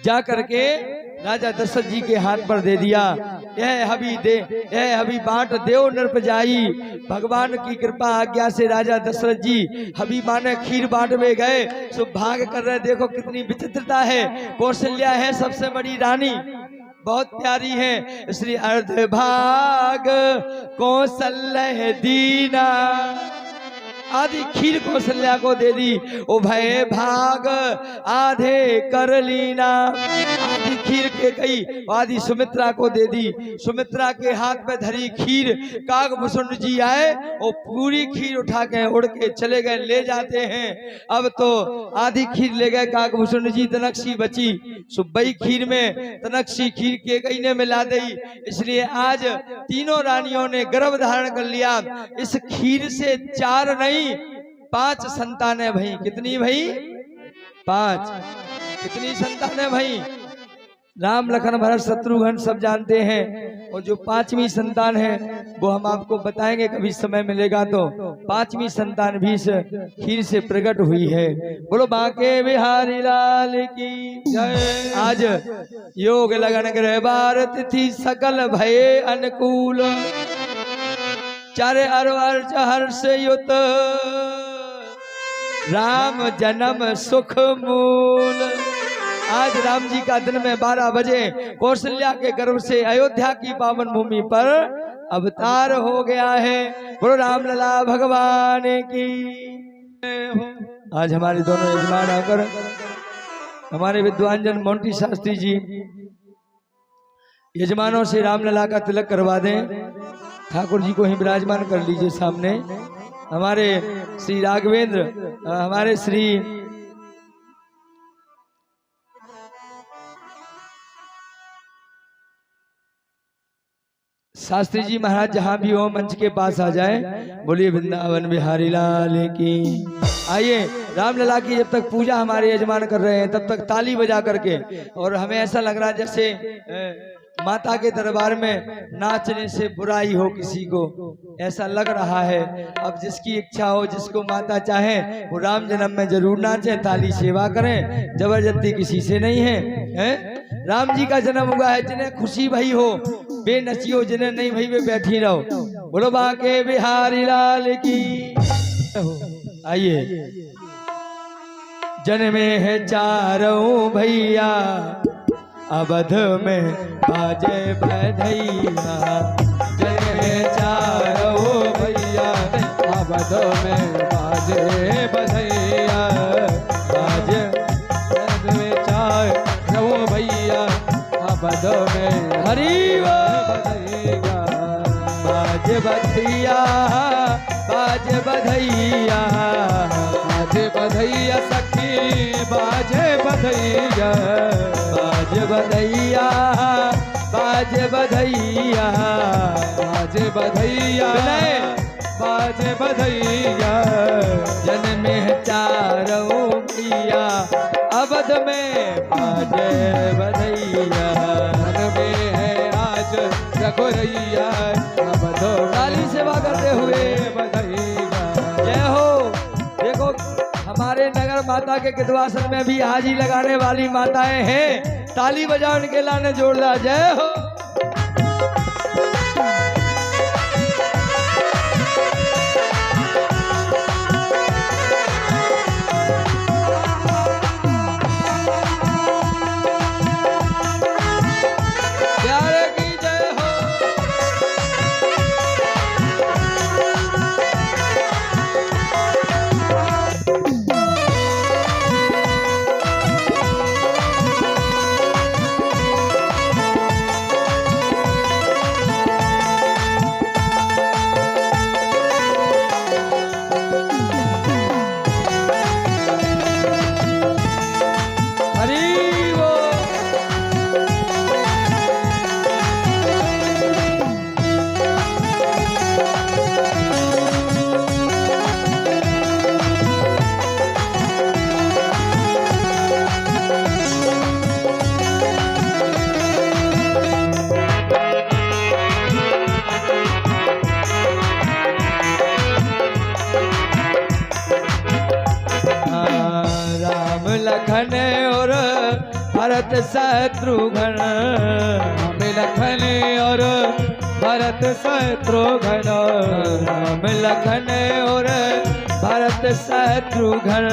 जा करके राजा दशरथ जी के हाथ पर दे दिया। यह हबी बांट देव नृप जाई। भगवान की कृपा आज्ञा से राजा दशरथ जी हबी माने खीर बांट में गए। शुभ भाग कर रहे, देखो कितनी विचित्रता है। कौशल्या है सबसे बड़ी रानी, बहुत प्यारी है, इसलिए अर्ध भाग कौशल्य दीना, आधी खीर कौशल्या को दे दी। ओ भय भाग आधे कर लीना, आधी खीर के कई आधी सुमित्रा को दे दी। सुमित्रा के हाथ में धरी खीर काकभूषण जी आए और पूरी खीर उठा के उड़ के चले गए, ले जाते हैं। अब तो आधी खीर ले गए काकभूषण जी, तनक्षी बची। सुबई खीर में तनक्षी खीर के कई ने मिला दी। इसलिए आज तीनों रानियों ने गर्भ धारण कर लिया। इस खीर से 4 नहीं 5 संतानें भई। कितनी भई? 5। कितनी संतानें भई? राम लखन भरत शत्रुघ्न सब जानते हैं। और जो 5वीं संतान है वो हम आपको बताएंगे कभी समय मिलेगा तो। 5वीं संतान भी इस खीर से प्रकट हुई है। बोलो बांके बिहारी लाल की जय। आज योग लगन ग्रह बार तिथि सकल भये अनुकूल, चारे अरवर हर्ष युत राम जन्म सुख मूल। आज राम जी का दिन में 12 बजे कौशल्या के गर्भ से अयोध्या की पावन भूमि पर अवतार हो गया है। बोलो राम लला भगवान की। आज हमारे दोनों यजमान आकर हमारे विद्वान जन मोंटी शास्त्री जी यजमानों से रामलला का तिलक करवा दें। ठाकुर जी को ही विराजमान कर लीजिए सामने। हमारे श्री राघवेंद्र, हमारे श्री शास्त्री जी महाराज जहां भी हो मंच के पास आ जाए। बोलिए वृंदावन बिहारी लाल की। आइए रामलला की जब तक पूजा हमारे यजमान कर रहे हैं तब तक ताली बजा करके, और हमें ऐसा लग रहा है जैसे माता के दरबार में नाचने से बुराई हो किसी को, ऐसा लग रहा है। अब जिसकी इच्छा हो, जिसको माता चाहे वो राम जन्म में जरूर नाचे, ताली सेवा करें, जबरदस्ती किसी से नहीं है। राम जी का जन्म हुआ है, जिन्हें खुशी भई हो बेनची हो, जिन्हें नहीं भई वे बैठी रहो। बोलो बांके बिहारी लाल की। आइए जन्मे है चारों भैया, अवध में बाजे बधैया। जन्मे चारों भैया, अवध में बाजे बधैया। बाजे जन्मे चारों भैया, अवध में हरि बधैया। बाजे बधैया, बाजे बधैया, बाजे बधैया सखी, बाजे बधैया। बाजे बधैया, बाजे बधैया, बाजे बधैया, बाजे बधैया। जन्मे चारों भैया, अवध में बाजे बधैया। मन में है आज रघुरैया, अवध ताली सेवा करते हुए बधैया। जय हो। देखो हमारे नगर माता के कितवासन में भी हाजी लगाने वाली माताएं हैं, ताली बजाओ उनके लाने जोरदार जय हो। लखन और भरत शत्रुघ्न, राम लखन और भरत शत्रुघ्न, राम लखन और भरत शत्रुघ्न,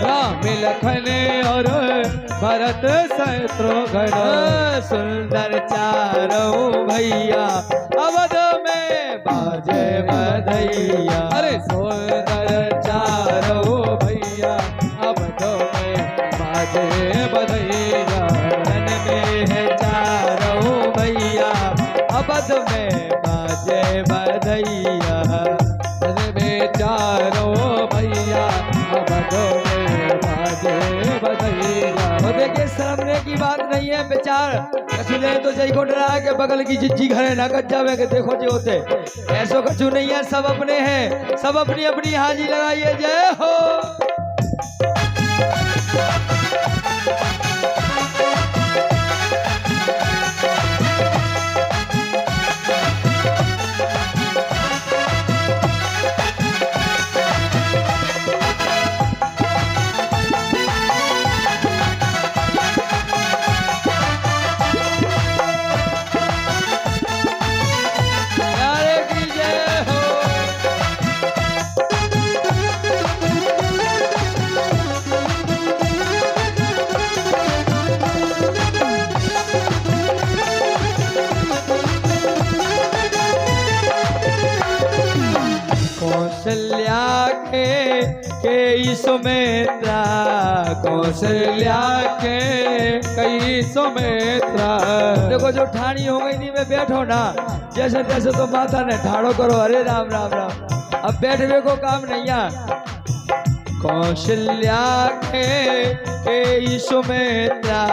राम लखन और भरत शत्रुघ्न। सुंदर चारों भैया अवध में बाजे बधैया, अरे सुंदर चारों भैया अवध में बाजे बधैया, मन में है चारों भैया अवध में बाजे बधैया, मन में चारों भैया अवध में बाजे बधैया। वो देखिए शर्मने की बात नहीं है, बेचार कछु नहीं तो जय को डरा के बगल की जिज्जी घरे ना कच जावे के देखो जो होते ऐसो कछु नहीं है, सब अपने हैं, सब अपनी अपनी हाजी लगाइए। जय हो। प्यारे की जय हो। कौशल्या के सुमित्रा, कौशल्या के कई सुमित्रा। देखो जो ठानी हो गई नहीं, में बैठो ना जैसे तैसे तो माथा ने ठाड़ो करो। अरे राम राम राम, अब बैठवे को काम नहीं है। कौशल्या के सुमित्रा,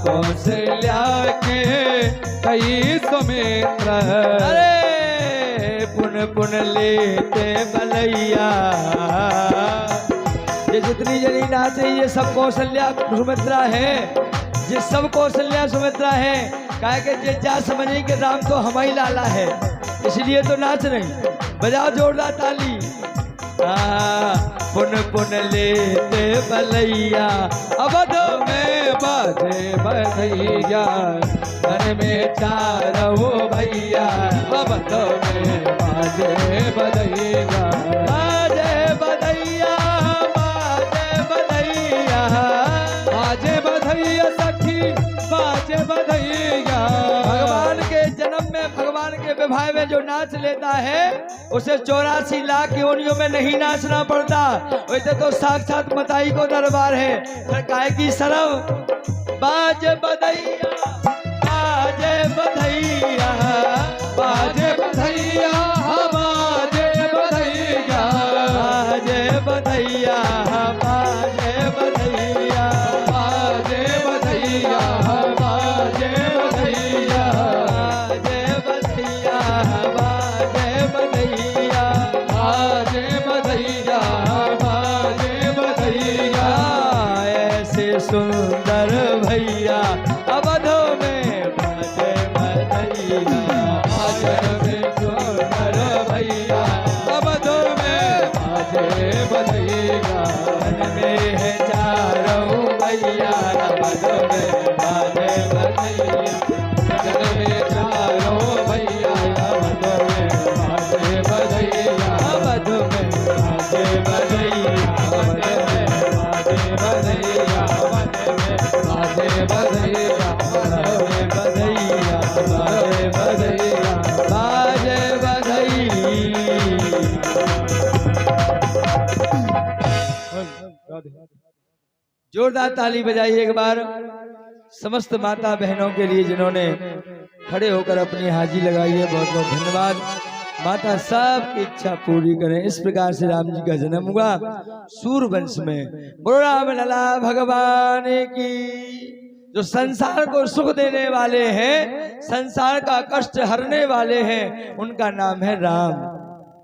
कौशल्या के कई सुमित्रा। अरे पुन पुन लेते बलैया, ये जितनी जनी नाचे ये सब कौशल्या सुमित्रा है, ये सब कौशल्या सुमित्रा है। काहे के जे जा समझे कि राम तो हम ही लाला है, इसलिए तो नाच रही। बजाओ जोरदार ताली। पुन पुन लेते बलैया अवध में बाजे बधैया, मन में चारों भैया अवध में बाजे बधैया। बाजे बधैया, बाजे बधैया, बाजे बधैया सखी बाजे बधैया। भगवान के जन्म में, भगवान के विवाह में जो नाच लेता है उसे 84 लाख योनियों में नहीं नाचना पड़ता। वैसे तो साक्षात मताई को दरबार है, पर काहे की शर्म। बाजे बधैया, बाजे बधैया, बाजे बधैया बाजे बधैया, बाजे बधैया, बाजे बधैया, बाजे बधैया, बाजे बधैया, बाजे बधैया, बाजे बधैया, बाजे बधैया, बाजे बधैया। ऐसे सुंदर भैया अवध में बाजे बधैया, बाजे सुंदर भैया अवध में बाजे बधैया। मन में है चारों भैया अवध में बाजे बधैया, मन में चारों भैया अवध में बाजे बधैया, अवध में बाजे बधैया, अवध में बाजे बधैया, अवध में बाजे बधैया, अवध में बधैया, बाजे बधैया, बाजे बधैया। जोरदार ताली बजाइए एक बार समस्त माता बहनों के लिए जिन्होंने खड़े होकर अपनी हाजिरी लगाई है। बहुत बहुत धन्यवाद। माता सबकी इच्छा पूरी करें। इस प्रकार से राम जी का जन्म हुआ सूरवंश में। बोलो राम लला भगवान की। जो संसार को सुख देने वाले हैं, संसार का कष्ट हरने वाले हैं, उनका नाम है राम।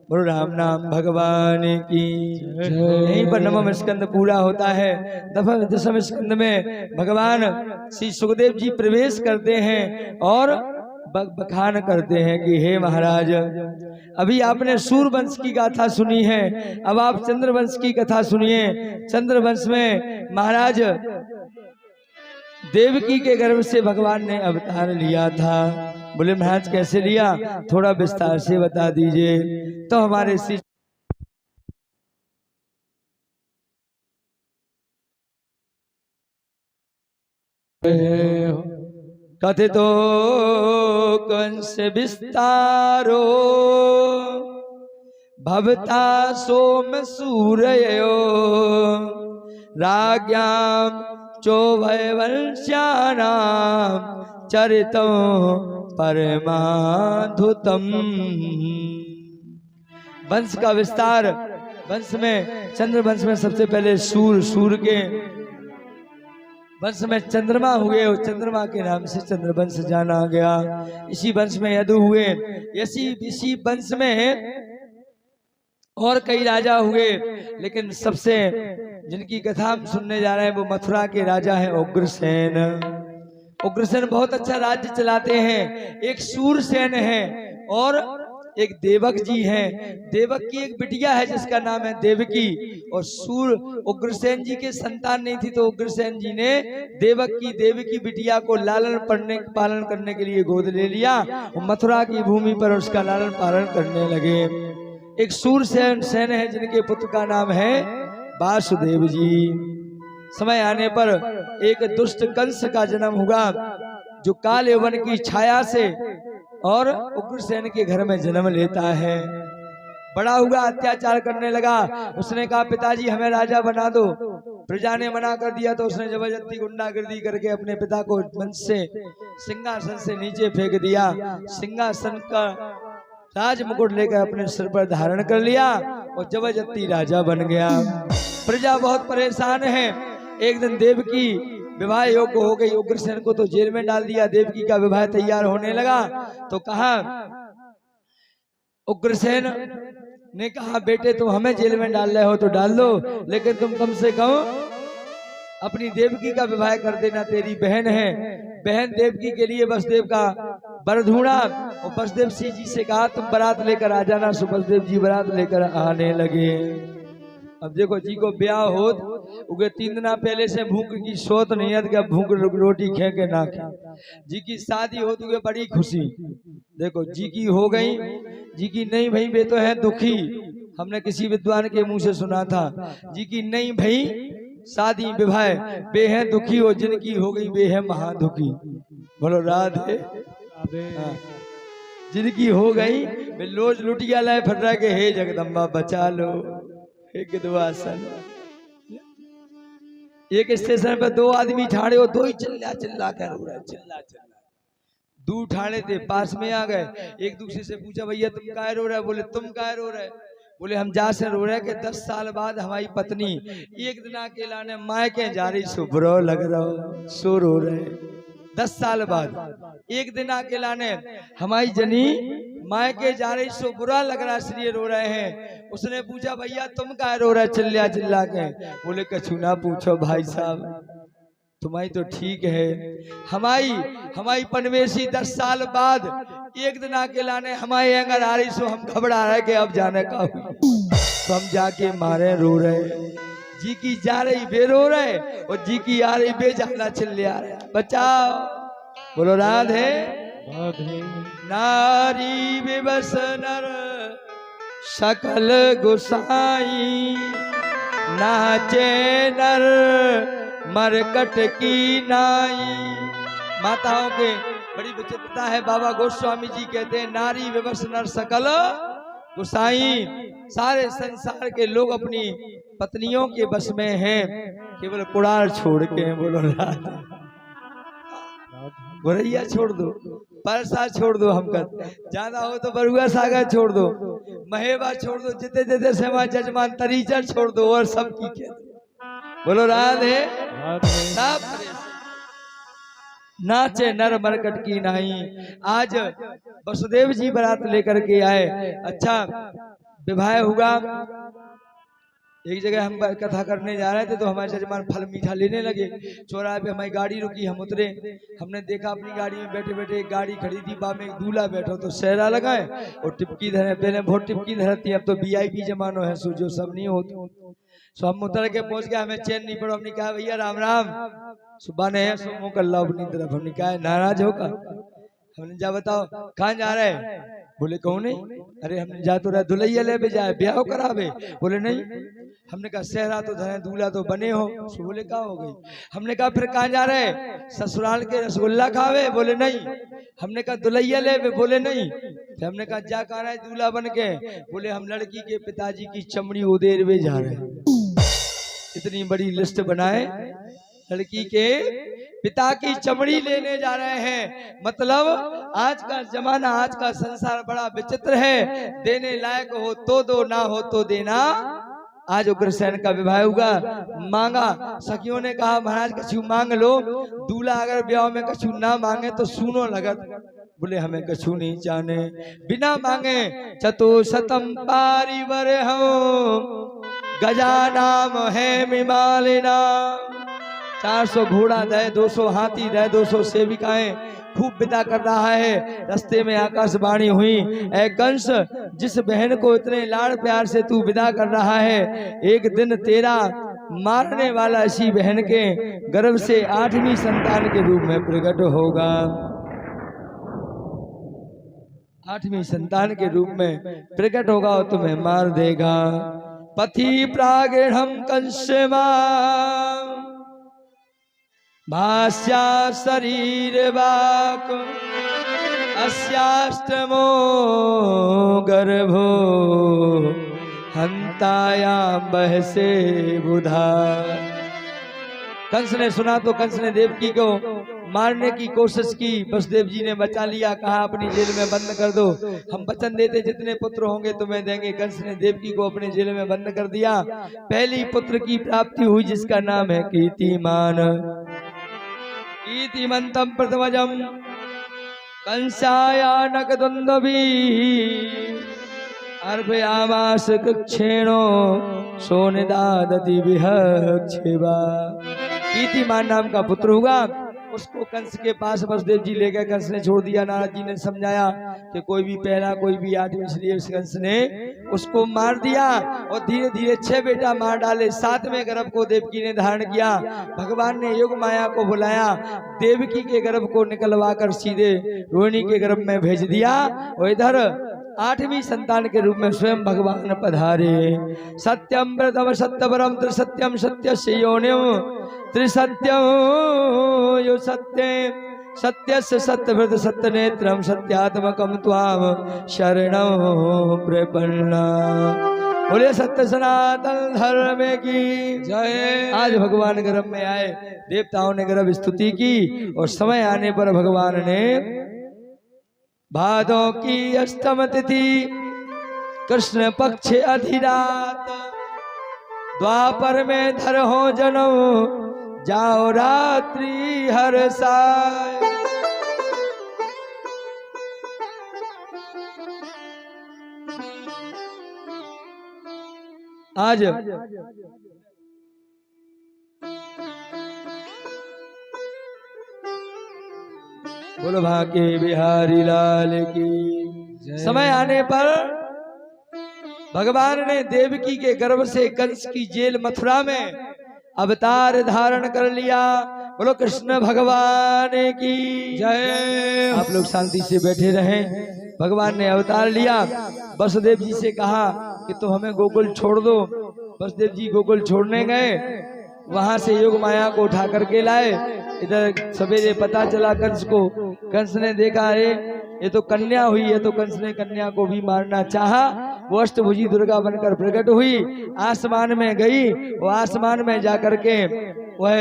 बोलो राम नाम भगवान की। यहीं पर नवम स्कंद पूरा होता है। दशम स्कंद में भगवान श्री सुखदेव जी प्रवेश करते हैं और बखान करते हैं कि हे महाराज, अभी आपने सूरवंश की गाथा सुनी है, अब आप चंद्रवंश की कथा सुनिए। चंद्रवंश में महाराज देवकी के गर्भ से भगवान ने अवतार लिया था। बोले महाराज कैसे लिया, थोड़ा विस्तार से बता दीजिए। तो हमारे शिष्य कथितो कंस विस्तारो भवता सोम सूरयो राज्ञां चोभयवंश्यानां चरितं परमाद्भुतम्। वंश का विस्तार, वंश में चंद्र वंश में सबसे पहले सूर के वंश में चंद्रमा हुए और चंद्रमा के नाम से चंद्रवंश जाना गया। इसी वंश में यदु हुए, इसी वंश में और कई राजा हुए, लेकिन सबसे जिनकी कथा हम सुनने जा रहे हैं वो मथुरा के राजा हैं उग्रसेन। उग्रसेन बहुत अच्छा राज्य चलाते हैं। एक सूरसेन है और एक देवक जी हैं। देवक की एक बिटिया है जिसका नाम है देवकी, और उग्रसेन जी के संतान नहीं थी तो उग्रसेन जी ने देवकी बिटिया को लालन पालन करने के लिए गोद ले लिया और मथुरा की भूमि पर उसका लालन पालन करने लगे। एक सूरसेन है जिनके पुत्र का नाम है वासुदेव जी। समय आने पर एक दुष्ट कंस का जन्म हुआ जो काल यौवन की छाया से और उग्रसेन के घर में जन्म लेता है। बड़ा हुआ, अत्याचार करने लगा। उसने कहा पिताजी हमें राजा बना दो। प्रजा ने मना कर दिया तो उसने जबरदस्ती गुंडागर्दी करके अपने पिता को वंश से सिंहासन से नीचे फेंक दिया। सिंहासन का राज मुकुट लेकर अपने सिर पर धारण कर लिया और जबरदस्ती राजा बन गया। प्रजा बहुत परेशान है। एक दिन देवकी विवाह योग्य हो गई। उग्रसेन को तो जेल में डाल दिया। देवकी का विवाह तैयार होने लगा तो कहा, उग्रसेन ने कहा बेटे तुम हमें जेल में डाल रहे हो तो डाल दो, लेकिन तुम कम से कम अपनी देवकी का विवाह कर देना। तेरी बहन है, बहन देवकी के लिए वसुदेव का वर ढूंढा और वसुदेव सिंह जी से कहा तुम बारात लेकर आ जाना। सो वसुदेव जी बारात लेकर आने लगे। अब देखो जी को ब्याह हो उगे 3 दिन पहले से भूख की सोत नहीं है, भूख रोटी खे के ना खे। जी की शादी हो तो बड़ी खुशी। देखो जी की हो गई, जी की नहीं भाई वे तो है दुखी। हमने किसी विद्वान के मुंह से सुना था, जी की नहीं भाई शादी विवाह वे है दुखी, और जिनकी हो गई वे है महादुखी। बोलो राधे। जिनकी हो गई वे लोज लुटिया लाए फिर रहा के हे जगदम्बा बचा लो, एक स्टेशन पर 2 आदमी ठाड़े हो, 2 ही चिल्ला कर रो रहा है, चिल्ला 2 ठाड़े थे पास में आ गए। एक दूसरे से पूछा भैया तुम काहे रो रहे? बोले तुम काहे रो रहे? बोले हम जा से रो रहे कि 10 साल बाद हमारी पत्नी एक दिन के लाने मायके जा रही, सो बुरा लग रहा, सो रो रहे। 10 साल बाद एक दिन के लाने हमारी जनी मायके जा रही, सो बुरा लग रहा इसलिए रो रहे हैं। उसने पूछा भैया तुम काहे रो रहे चिल्ला के? बोले कछु ना पूछो भाई साहब, तुम्हारी तो ठीक है, हमारी पनवेशी 10 साल बाद एक दिन आके लाने हमारे अंगर आ रही, सो हम घबरा रहे कि अब जाने का हुई। तो हम जाके मारे रो रहे। जी की जा रही बे रो रहे और जी की आ रही बे जाना चिल्ले आ रहे। बचाओ, बोलो राधे। नारी विवश नर सकल गुसाई, नाचे नर मरकट की नाई। माताओं के बड़ी विचित्रता है। बाबा गोस्वामी जी कहते हैं नारी विवश नर सकल गुसाई। सारे संसार के लोग अपनी पत्नियों के बस में हैं, केवल कुड़ार छोड़ के। बोलो राधे। गोरैया छोड़ दो, परसा छोड़ दो, हम कर ज्यादा हो तो बरुआ सागर छोड़ दो, महेबा छोड़ दो, जिते जिते सेवा जजमान तरीचर छोड़ दो, और सब की कहते। बोलो राधे। नाचे नर मरकट की नाई। आज वसुदेव जी बारात लेकर के आए। अच्छा विवाह हुआ। एक जगह हम कथा करने जा रहे थे तो हमारे जजमान फल मीठा लेने लगे। चौराहे पे हमारी गाड़ी रुकी, हम उतरे। हमने देखा अपनी गाड़ी में बैठे बैठे एक गाड़ी खड़ी थी, बा में एक दूल्हा बैठो तो सहरा लगाए और टिपकी धरे। पहले बहुत टिपकी धरती, अब तो VIP जमानो है, जो सब नहीं होते। सो हम उतर के पहुंच गए, हमें चैन नहीं पड़ा। हमने कहा भैया राम राम। सुबह ने सुमो कर लो अपनी तरफ। हमने कहा है नाराज होगा? हमने जा बताओ कहाँ जा रहे हैं? बोले कौन है? अरे हमने जा तो रहा दुल्हैया ले भी जाए ब्याह करावे। बोले नहीं। हमने कहा सेहरा तो धने दूल्हा तो बने हो। बोले कहा हो गई? हमने कहा फिर कहाँ जा रहे? ससुराल के रसगुल्ला खावे। बोले नहीं। हमने कहा दुल्हैया ले। बोले नहीं। फिर हमने कहा जा कहाँ रहे दूल्हा बन के? बोले हम लड़की के पिताजी की चमड़ी उदेर में जा रहे हैं। इतनी बड़ी लिस्ट बनाए, लड़की के पिता की चमड़ी लेने जा रहे हैं। मतलब आज का जमाना, आज का संसार बड़ा विचित्र है। देने लायक हो तो दो, ना हो तो देना। आज उग्रसेन का विवाह हुआ, मांगा। सखियों ने कहा महाराज कछु मांग लो। दूल्हा अगर ब्याह में कछु ना मांगे तो सुनो लगत। बोले हमें कछु नहीं जाने, बिना मांगे चतुशतम पारिवर हो गजानाम है मिमालिना। 400 घोड़ा दे, 200 हाथी दे, 200 सेविकाएं खूब विदा कर रहा है। रास्ते में आकाशवाणी हुई, ऐ कंस, जिस बहन को इतने लाड़ प्यार से तू विदा कर रहा है, एक दिन तेरा मारने वाला इसी बहन के गर्भ से 8वीं संतान के रूप में प्रकट होगा। 8वीं संतान के रूप में प्रकट होगा और तुम्हें मार देगा। पथि प्रागेढ़म कंसमा भाष्या शरीर वाक अस्याष्टमो गर्भो हंतायाम बहसे बुधा। कंस ने सुना तो कंस ने देवकी को मारने की कोशिश की। वसुदेव जी ने बचा लिया, कहा अपनी जेल में बंद कर दो, हम वचन देते जितने पुत्र होंगे तुम्हें देंगे। कंस ने देवकी को अपने जेल में बंद कर दिया। पहली पुत्र की प्राप्ति हुई जिसका नाम है कीर्तिमान। कीर्तिमंतम प्रथमजम कंसायानक द्वंद्वी अर्भयामास कृच्छेणो सोनिदादति विहक्षेवा। कीर्तिमान नाम का पुत्र हुआ। उसको कंस के पास वसुदेव जी ले गए। कंस ने छोड़ दिया। नारद जी ने समझाया कि कोई भी पहला कोई भी 8वीं, इसलिए कंस ने उसको मार दिया और धीरे धीरे 6 बेटा मार डाले। 7वें गर्भ को देवकी ने धारण किया। भगवान ने योग माया को बुलाया, देवकी के गर्भ को निकलवा कर सीधे रोहिणी के गर्भ में भेज दिया और इधर 8वीं संतान के रूप में स्वयं भगवान पधारे। सत्यम व्रतम सत्यवरम त्रिसत्यम सत्यस्य योनिम त्रिसत्यम यो सत्य सत्यस्य सत्यव्रत सत्यनेत्रम सत्यात्मकम त्वाम शरणं प्रपन्ना। बोले सत्य सनातन धर्म की जय। आज भगवान गर्भ में आए, देवताओं ने गर्भ स्तुति की और समय आने पर भगवान ने भादों की अष्टम तिथि कृष्ण पक्ष अधिरात द्वापर में धर हो जन्म जाओ रात्रि हर साय। आज बोलो भाग्य बिहारी लाल की। समय आने पर भगवान ने देवकी के गर्भ से कंस की जेल मथुरा में अवतार धारण कर लिया। बोलो कृष्ण भगवान की जय। आप लोग शांति से बैठे रहें। भगवान ने अवतार लिया। वसुदेव जी से कहा कि तुम हमें गोकुल छोड़ दो। वसुदेव जी गोकुल छोड़ने गए, वहां से योग माया को उठा करके लाए। इधर सवेरे पता चला कंस को। कंस ने देखा अरे ये तो कन्या हुई है, तो कंस ने कन्या को भी मारना चाहा। वो अष्टभुजी दुर्गा बनकर प्रकट हुई, आसमान में गई। वो आसमान में जाकर के वह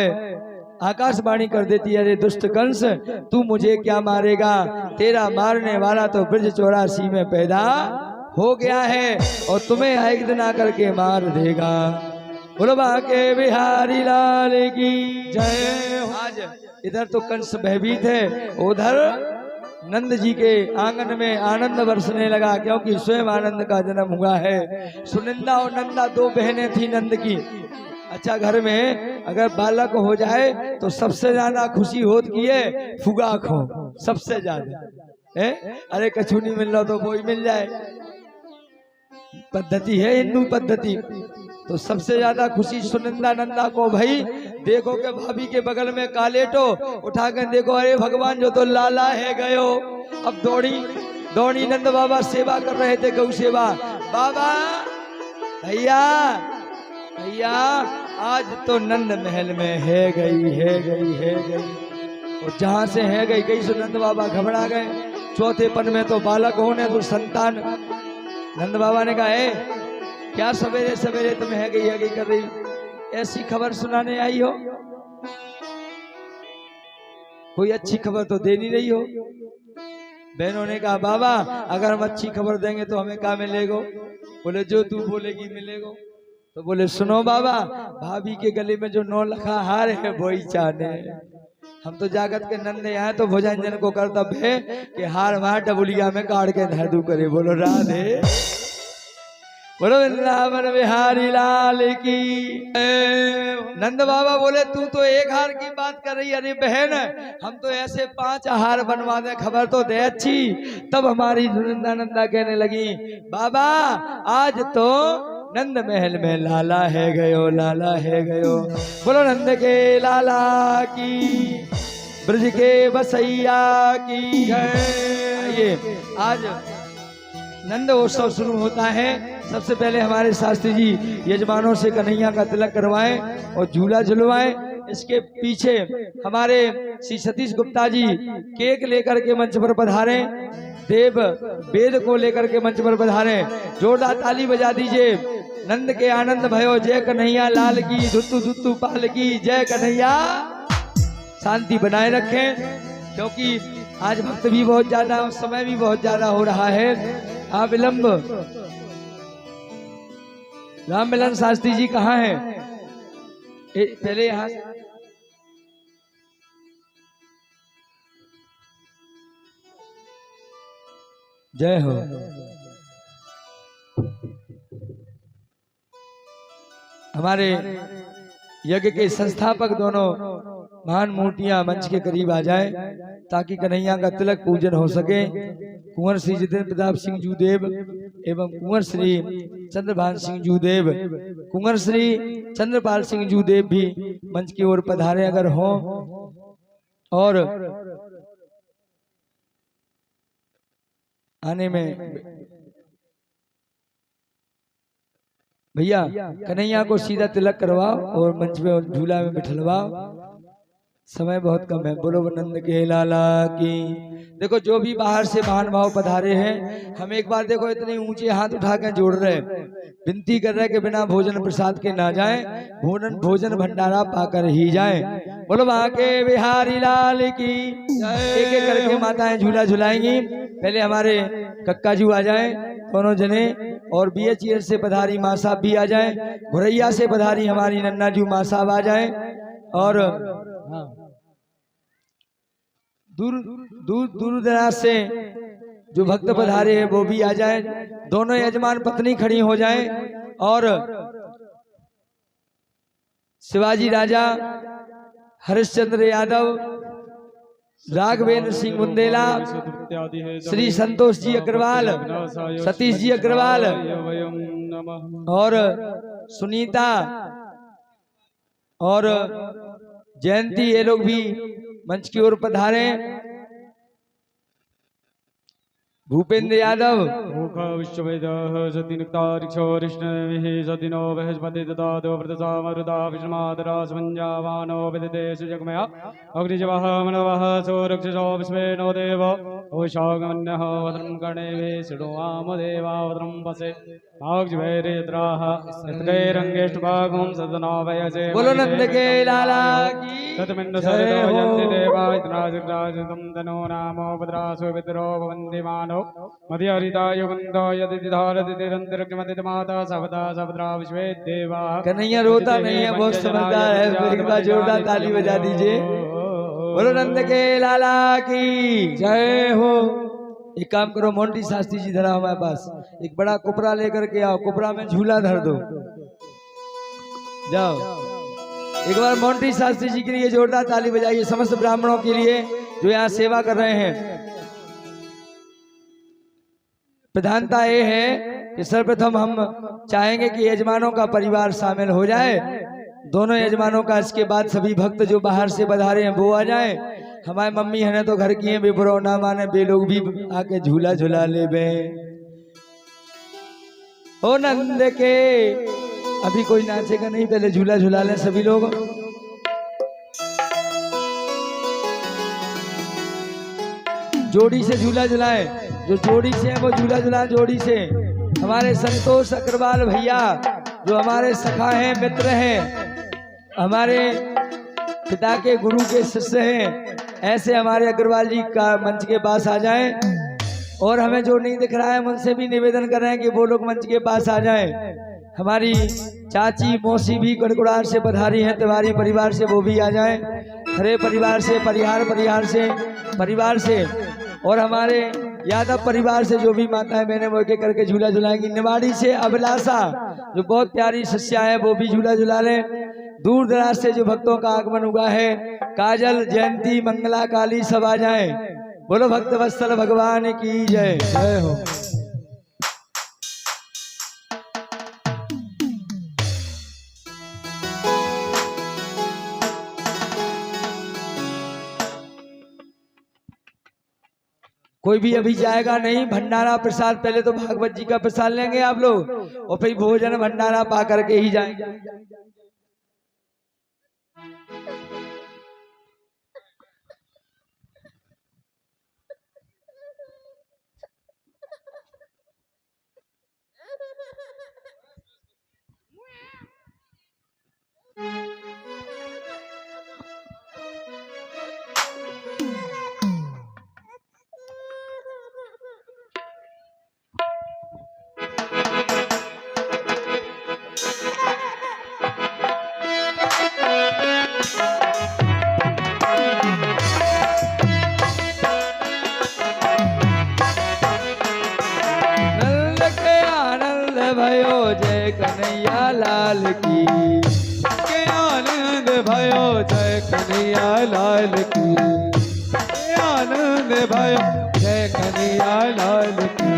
आकाशवाणी कर देती है, अरे दुष्ट कंस तू मुझे क्या मारेगा, तेरा मारने वाला तो ब्रज 84 में पैदा हो गया है और तुम्हें एक दिन आकर के मार देगा। बोलो बाके बिहारी लाल की जय। आज इधर तो कंस भयभीत है, उधर नंद जी के आंगन में आनंद बरसने लगा, क्योंकि स्वयं आनंद का जन्म हुआ है। सुनिंदा और नंदा 2 बहनें थी नंद की। अच्छा, घर में अगर बालक हो जाए तो सबसे ज्यादा खुशी होती है फुगा खो, सबसे ज्यादा। अरे कछु नहीं मिल रहा तो वो ही मिल जाए, पद्धति है हिंदू पद्धति। तो सबसे ज्यादा खुशी सुनंदा नंदा को भाई। देखो के भाभी के बगल में कालेटो उठा कर देखो, अरे भगवान जो तो लाला है गयो। अब दौड़ी नंद बाबा सेवा कर रहे थे, गौ सेवा। बाबा भैया भैया आज तो नंद महल में है गई। और जहां से है गई सो नंद बाबा घबरा गए। चौथे पन में तो बालक होने तो संतान। नंद बाबा ने कहा, क्या सवेरे सवेरे तुम है गई कर रही, ऐसी खबर सुनाने आई हो? कोई अच्छी खबर तो दे नहीं रही हो। बहनों ने कहा, बाबा अगर हम अच्छी खबर देंगे तो हमें क्या मिलेगा? बोले जो तू बोलेगी मिलेगा। तो बोले सुनो बाबा, भाभी के गले में जो 9 लखा हार है वही चाहने। हम तो जागत के नंदे आए तो भोजन को कर्तव्य है कि हार वहां डबुलिया में काट के धर दू करे। बोलो राधे, बोलो वृंदावन बिहारी लाल की। नंद बाबा बोले तू तो एक हार की बात कर रही, अरे बहन हम तो ऐसे 5 हार बनवा दे, खबर तो दे अच्छी। तब हमारी नंदा कहने लगी, बाबा आज तो नंद महल में लाला है गयो। बोलो नंद के लाला की, ब्रज के बसैया की जय। ये आज नंद उत्सव शुरू होता है। सबसे पहले हमारे शास्त्री जी यजमानों से कन्हैया का तिलक करवाएं और झूला झुलवाएं। इसके पीछे हमारे श्री सतीश गुप्ता जी केक लेकर के मंच पर पधारे, देव वेद को लेकर के मंच पर पधारे। जोरदार ताली बजा दीजिए। नंद के आनंद भयो जय कन्हैया लाल की, धुत्तु धुत्तु पाल की जय कन्हैया। शांति बनाए रखें क्योंकि आज भक्त भी बहुत ज्यादा और समय भी बहुत ज्यादा हो रहा है। आप विलंब। राम मिलन शास्त्री जी कहाँ हैं? पहले यहाँ जय हो। हमारे यज्ञ के संस्थापक दोनों महान मूर्तियां मंच के करीब आ जाएं ताकि कन्हैया का तिलक पूजन हो सके। कुंवर श्री जितेंद्र प्रताप सिंह जूदेव एवं कुंवर श्री चंद्रभान सिंह जूदेव, कुंवर श्री चंद्रपाल सिंह जूदेव भी मंच की ओर पधारे अगर हो। और आने में भैया कन्हैया को सीधा तिलक करवाओ और मंच में झूला में बिठलवाओ। समय बहुत कम है। बोलो नंद के लाला की। देखो जो भी बाहर से महानुभाव पधारे हैं, हम एक बार देखो इतने ऊंचे हाथ उठा के जोड़ रहे, विनती कर रहे कि बिना भोजन प्रसाद के ना जाएं, भोजन भंडारा पाकर ही जाएं। बोलो वहां के बिहारी लाल की। एक एक करके माताएं झूला झुलाएंगी। पहले हमारे कक्का जी आ जाएं दोनों जने, और BHES से पधारी माँ साहब भी आ जाएं, घुरैया से पधारी हमारी नन्ना जी माँ साहब आ जाएं, और दूर दराज से जो भक्त पधारे हैं वो भी आ जाएं। दोनों यजमान पत्नी खड़ी हो जाएं और शिवाजी राजा, हरिश्चंद्र यादव, राघवेंद्र सिंह बुंदेला, श्री संतोष जी अग्रवाल, सतीश जी अग्रवाल और सुनीता और जयंती, ये लोग भी मंच की ओर पधारे। भूपेंद्र यादव, अग्निजवः मनवः सोरक्षसो विश्वेनो देव ओषागमन्यः वदनं कर्णेवे शृणुवामदेवावदनं वसे भाग्यवैरेद्राः यत्कैरङ्गेष्टभागं सदनावयसे। बोलो नंद के लाला की। सतमिन्द सरितो देवाय तनाजिराजतं तनो नामो भद्रासो विद्रो भवन्ति मानो मध्यहरिता युगन्तो यदि धारति तिरन्तरिक्मति माता सवदा सवद्रा विश्वे देवा। कन्हैया रोता नहीं है, बहुत समझदार है। एक बार जोरदार ताली बजा दीजिए। बोलो नंद के लाला की जय हो। एक काम करो, मोंटी शास्त्री जी धरा हमारे पास, एक बड़ा कुपरा लेकर के आओ, कुपरा में झूला धर दो। जाओ एक बार मोंटी शास्त्री जी के लिए जोरदार ताली बजाइए, समस्त ब्राह्मणों के लिए जो यहाँ सेवा कर रहे हैं। प्रधानता ये है कि सर्वप्रथम हम चाहेंगे कि यजमानों का परिवार शामिल हो जाए, दोनों यजमानों का। इसके बाद सभी भक्त जो बाहर से पधारे हैं वो आ जाएं। हमारी मम्मी है ना तो घर की हैं, बेबरो ना माने, बे लोग भी आके झूला झूला ले बे। ओ नंद के अभी कोई नाचेगा नहीं, पहले झूला झूला लें सभी लोग। जोड़ी से झूला झुलाएं, जो जोड़ी से है वो झूला झुलाएं जोड़ी से। हमारे संतोष अग्रवाल भैया जो हमारे सखा हैं, मित्र हैं, हमारे पिता के गुरु के शिष्य हैं, ऐसे हमारे अग्रवाल जी का मंच के पास आ जाएं। और हमें जो नहीं दिख रहा है उनसे भी निवेदन कर रहे हैं कि वो लोग मंच के पास आ जाएं। हमारी चाची मौसी भी गड़गुड़ार से पधारी हैं, तिवारी परिवार से, वो भी आ जाएं। खरे परिवार से, परिवार से और हमारे यादव परिवार से जो भी माताएं बहनें वो एक करके झूला झुलाएंगी। निवाड़ी से अभिलाषा जो बहुत प्यारी शिष्या है वो भी झूला झुला लें। दूर दराज से जो भक्तों का आगमन हुआ है, काजल, जयंती, मंगला, काली, सब आ जाएं। बोलो भक्त वत्सल भगवान की जय। जय हो। कोई भी अभी जाएगा नहीं, भंडारा प्रसाद पहले तो भागवत जी का प्रसाद लेंगे आप लोग और फिर भोजन भंडारा पा करके ही जाएंगे। भयो जय कन्हैया लाल की, के आनंद भयो जय कन्हैया लाल की, के आनंद भयो जय कन्हैया लाल की।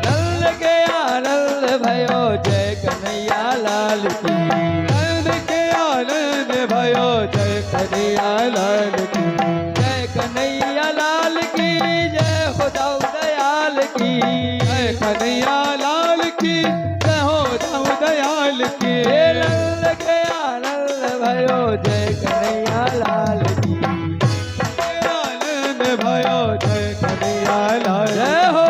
नंद के आनंद भयो जय कन्हैया लाल की, नंद के आनंद भयो जय कन्हैया लाल की, जय कन्हैया लाल की, जय हो दाऊ दयाल की, कन्हैया लाल की, जय हो दाऊ दयाल की। नंद के आनंद भयो जय कन्हैया लाल की, आनंद भयो जय कन्हैया लाल। जय हो।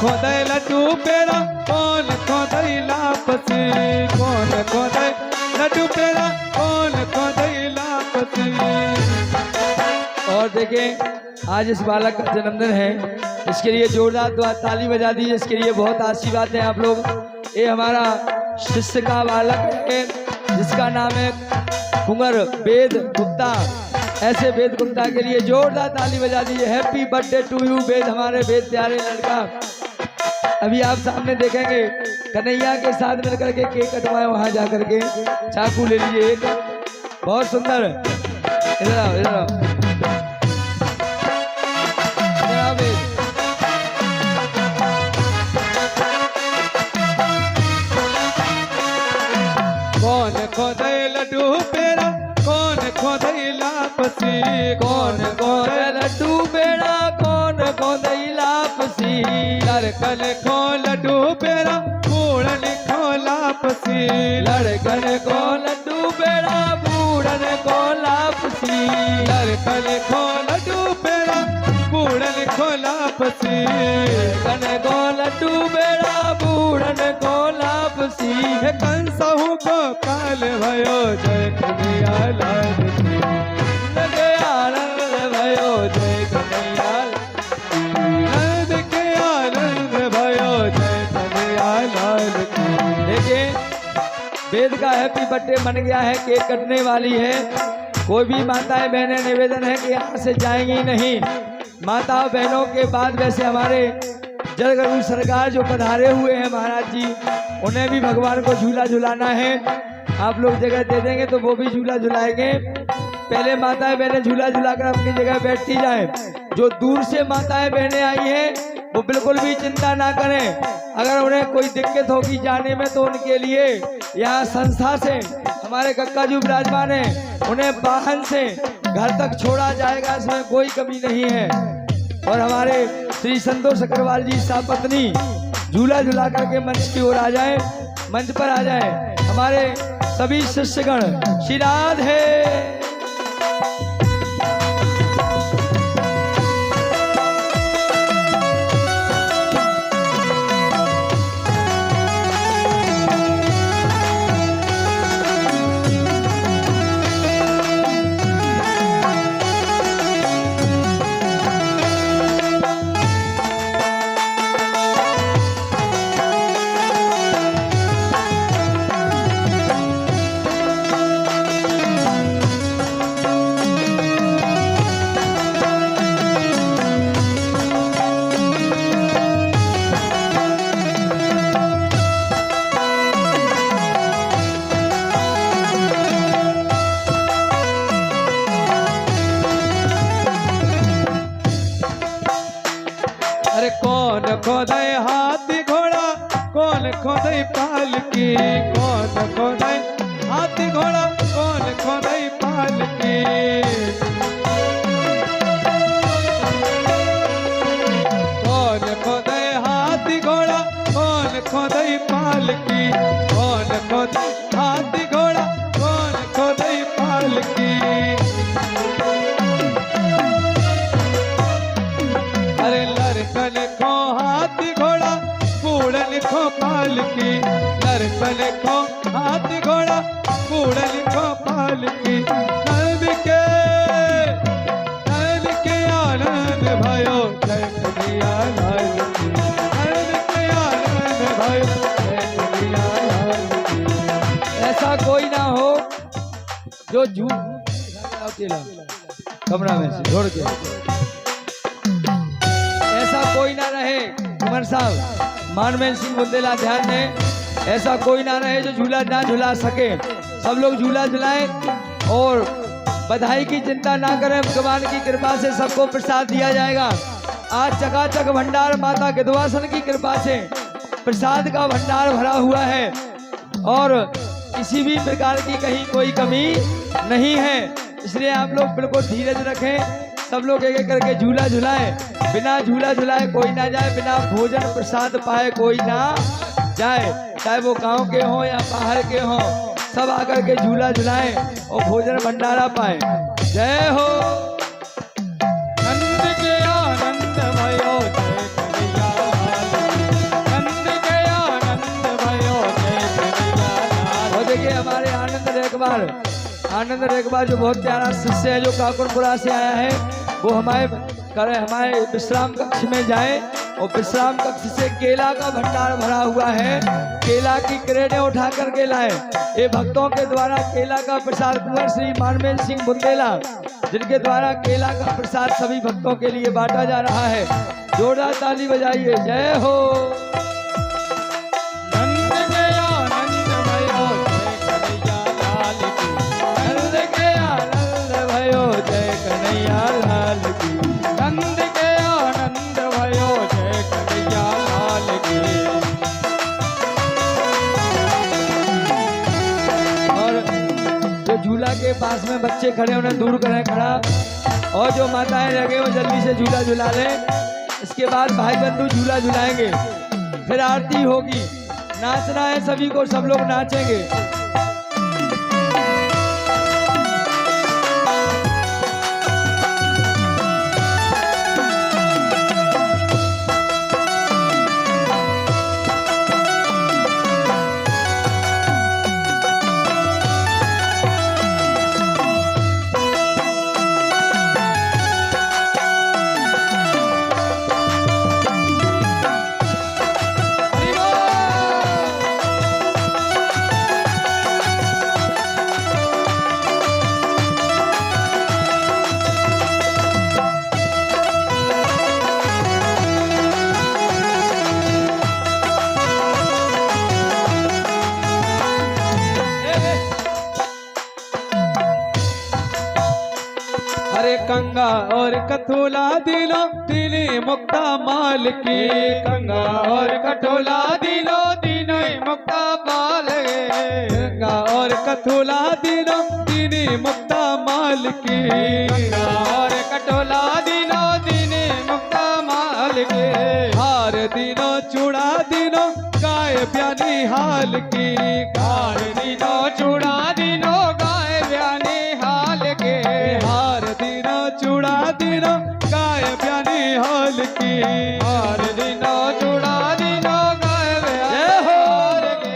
खोदे लड्डू पेड़ा, कौन खोदे लापसी, कौन खोदे लड्डू पेड़ा, कौन खोदे लापसी। और देखें आज इस बालक का जन्मदिन है, इसके लिए जोरदार ताली बजा दीजिए। इसके लिए बहुत आशीर्वाद हैं आप लोग। ये हमारा शिष्य का बालक है जिसका नाम है कुंवर वेद गुप्ता। ऐसे वेद गुप्ता के लिए जोरदार ताली बजा दीजिए। हैप्पी बर्थडे टू यू वेद, हमारे वेद प्यारे लड़का। अभी आप सामने देखेंगे कन्हैया के साथ मिलकर के केक कटवाए, वहां जाकर के चाकू ले लीजिए एक, बहुत सुंदर। इधर आओ, इधर आओ, इधर आओ वेद। कौन खोदे लड्डू पेड़ा, कौन खोदे लापसी, कौन खोदे लड्डू पेड़ा, कौन खोदे लापसी। लड़कन को लड्डू पेड़ा, बूढ़न को लापसी, लड़कन को लड्डू पेड़ा, बूढ़न को लापसी, लड़कन को लड्डू पेड़ा, बूढ़न को लापसी। लापसी, कन को लड्डू बेड़ा बूढ़न को लापसी, कंसहु को काल भयो जय कन्हैया लाल की, लगे आनंद भयो जय कन्हैया। नंद के आनंद भयो जय कन्हैया लाल की। देखिए वेद का हैप्पी बर्थडे बन गया है, केक कटने वाली है। कोई भी माताएं बहनें निवेदन है कि यहाँ से जाएंगी नहीं। माता बहनों के बाद वैसे हमारे जलगुरु सरकार जो पधारे हुए हैं महाराज जी, उन्हें भी भगवान को झूला झुलाना है। आप लोग जगह दे देंगे तो वो भी झूला झुलाएंगे। पहले माताएं बहनें झूला झुलाकर अपनी जगह बैठती जाएं। जो दूर से माताएं बहनें आई हैं वो बिल्कुल भी चिंता ना करें। अगर उन्हें कोई दिक्कत होगी जाने में तो उनके लिए यहाँ संस्था से हमारे कक्का जी विराजमान है, उन्हें वाहन से घर तक छोड़ा जाएगा, इसमें कोई कमी नहीं है। और हमारे श्री संतोष अग्रवाल जी सापत्नी झूला झुला करके मंच की ओर आ जाए, मंच पर आ जाए। हमारे सभी शिष्यगण श्री राधे। कौन खोदे हाथी घोड़ा, कौन खोदे पालकी, कौन खोदे हाथी घोड़ा, कौन खोदे पालकी। कौन खोदे हाथी घोड़ा, कौन खोदे पालकी, कौन खोदे हाथी घोड़ा, कौन खोदे पालकी। अरे लड़कन को हाथी घोड़ा, बूढ़न को पालकी, लड़कन को हाथी घोड़ा, बूढ़न को पालकी। नंद के आनंद भयो जय कन्हैया लाल की, नंद के आनंद भयो जय कन्हैया लाल की। ऐसा कोई ना हो जो कमरा में से छोड़ के, ऐसा कोई ना रहे। कुमार साहब मानवेंद्र सिंह बुंदेला ध्यान दें, ऐसा कोई ना रहे जो झूला ना झुला सके। सब लोग झूला झुलाएं और बधाई की चिंता ना करें। भगवान की कृपा से सबको प्रसाद दिया जाएगा। आज चकाचक भंडार माता गिद्धवासन की कृपा से प्रसाद का भंडार भरा हुआ है और किसी भी प्रकार की कहीं कोई कमी नहीं है। इसलिए आप लोग बिल्कुल धीरज रखें। सब लोग एक एक करके झूला झुलाएं। बिना झूला झुलाए कोई ना जाए, बिना भोजन प्रसाद पाए कोई ना जाए। चाहे वो गांव के हों या बाहर के हों, सब आकर के झूला झुलाएं और भोजन भंडारा पाए। जय हो। नंद के आनंद भयो जय कन्हैया लाल की, नंद के आनंद भयो जय कन्हैया लाल। और देखिए हमारे आनंद रेखबार जो बहुत प्यारा शिष्य है, जो काकुरपुरा से आया है, वो हमारे विश्राम कक्ष में जाए और विश्राम कक्ष से केला का भंडार भरा हुआ है, केला की क्रेटें उठा करके लाए। ये भक्तों के द्वारा केला का प्रसाद कुंवर श्री मानवेंद्र सिंह बुंदेला, जिनके द्वारा केला का प्रसाद सभी भक्तों के लिए बांटा जा रहा है। जोरदार ताली बजाइए। जय हो। नंद के आनंद भयो जय कन्हैया लाल की। और जो झूला के पास में बच्चे खड़े उन्हें दूर करें खड़ा, और जो माताएं लगे वो जल्दी से झूला झुला लें। इसके बाद भाई बंधु झूला झुलाएंगे, फिर आरती होगी। नाचना है सभी को, सब लोग नाचेंगे। कंगा और कथोला दिलो दीनी मुक्ता माल की गंगा और कठोला दिलो दीनो मुक्ता माल गंगा और कथोला दिलो दीनी मुक्ता माल की गंगा और कठोला दिलो दीने मुक्ता माल के हार दिनो चूड़ा दिनो गाय ब्यानी हाल की हार दिनो चूड़ा दिनो गाय ब्याने हाल के हार दिनो चूड़ा दिनो गाय ब्यानी हाल की हार दिनो चूड़ा दिनो गाय ब्याने जय हो हाल के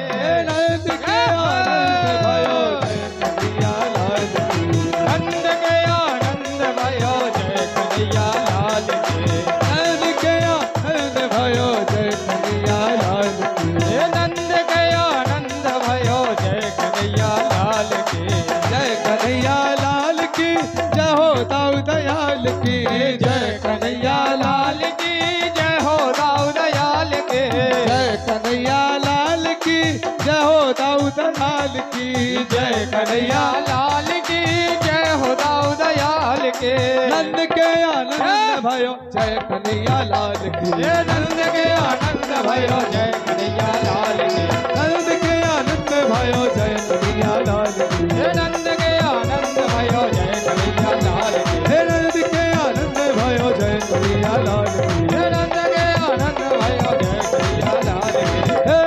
नंद के आनंद भयो जय कन्हैया लाल की नंद के आनंद भयो जय कन्हैया लाल के नंद के आनंद भयो जय कन्हैया लाल की हे नंद के आनंद भयो जय कन्हैया लाल के जय कन्हैया लाल की जय हो दाऊ दयाल की जय कन्हैया लाल की जय हो दाऊ दयाल के जय कन्हैया लाल की जय हो दाऊ दयाल की जय कन्हैया लाल की जय हो दाऊ दयाल के नंद के आनंद भयो जय कन्हैया लाल की हे नंद के आनंद भयो जय कन्हैया लाल के नंद के आनंद भयो जय कन्हैया लाल की हे नंद के आनंद भयो जय कन्हैया लाल के हे नंद के आनंद भयो जय कन्हैया लाल की हे नंद के आनंद भयो जय कन्हैया लाल के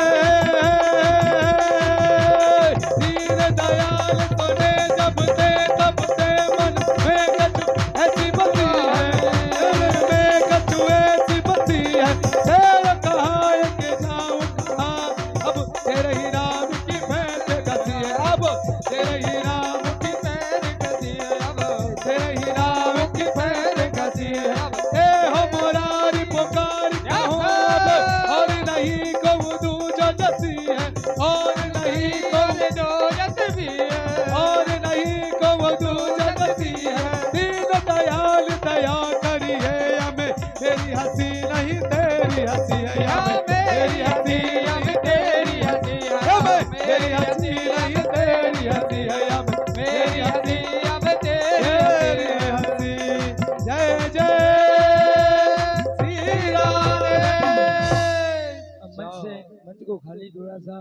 दीन दयाल तूने जब ते तब ते मन में कछु ऐसी बती है मन में कछु ऐसी बती है तेरा कहा के जाऊं कहाँ अब तेरे ही नाम की भेंट गति है अब तेरे ही नाम की पैर गति है अब तेरे ही नाम की पैर गति है ए हो मुरारी पुकार कहूँ अब और नहीं कहूँ दूजा जती है और नहीं कहूँ जो जत भी है और नहीं कहूँ दूजा जती है दीन दयाल दया करिए हमें मेरी हंसी नहीं तेरी हंसी है हमें मेरी हंसी हम तेरी हंसी हमें मेरी हंसी नहीं तेरी हंसी है हमें मेरी हंसी हम तेरी तेरी हंसी जय जय श्री राम अब मंच को खाली थोड़ा सा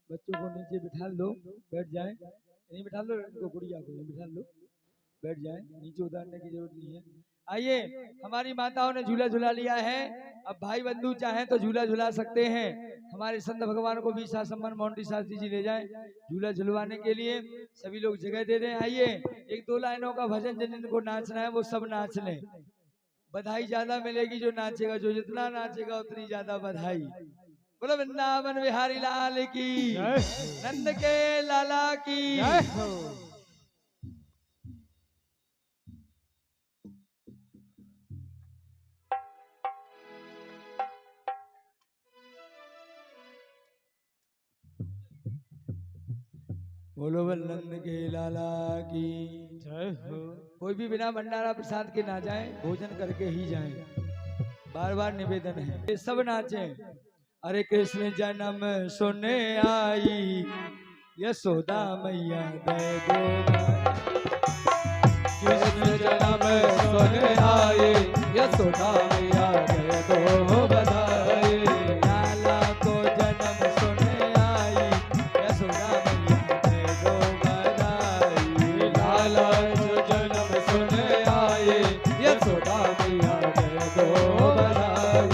बच्चों को नीचे बिठा लो, बैठ जाए। नहीं बिठा लो, इनको गुड़िया को बिठा लो, बैठ जाए। नीचे उतारने की जरूरत नहीं है। आइए, हमारी माताओं ने झूला झुला लिया है। अब भाई बंधु चाहें तो झूला झुला सकते हैं। हमारे संत भगवान को भी सम्मान मोंटी शास्त्री जी ले जाएं झूला झुलवाने के लिए। सभी लोग जगह दे दें। आइए, एक दो लाइनों का भजन जिनको नाचना है वो सब नाच लें। बधाई ज्यादा मिलेगी जो नाचेगा, जो जितना नाचेगा उतनी ज्यादा बधाई। बोलो वृंदावन बिहारी लाल की, नंद के लाला की। बोलो नंद के लाला की जय हो। कोई भी बिना भंडारा प्रसाद के ना जाए, भोजन करके ही जाए। बार बार निवेदन है, ये सब नाचे। अरे कृष्ण जन्म सुने आई, यशोदा मैया दे दो। कृष्ण जन्म सुने आई, यशोदा मैया दे दो बधाई। लाला को जन्म सुने आई, यशोदा मैया दे दो बधाई। लाला को जन्म सुने आई, यशोदा मैया दे दो बधाई।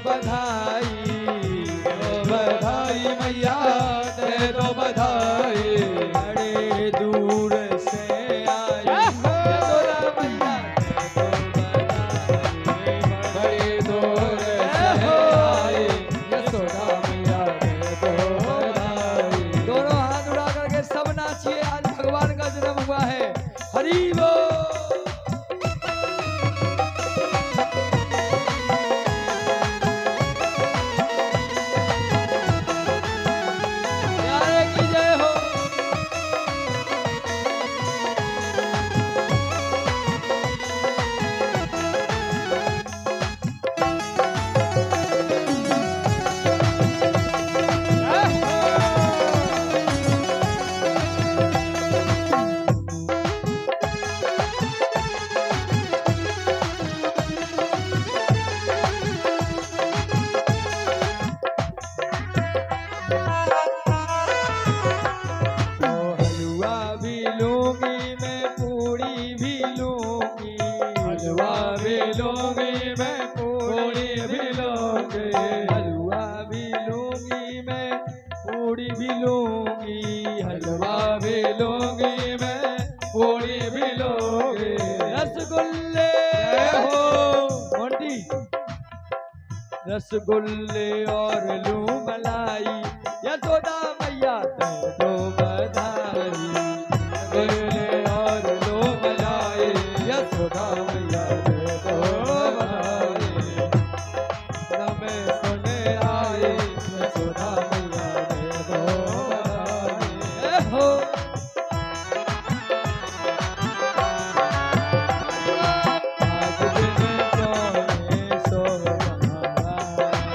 बधाई रसगुल्ले और लूं मलाई, यशोदा मैया दे दो बधाई। रसगुल्ले और लूं मलाई, यशोदा मैया दे दो बधाई। में सुने आई, यशोदा मैया दे दो बधाई। हो आज दिन सोने सोहाना, आज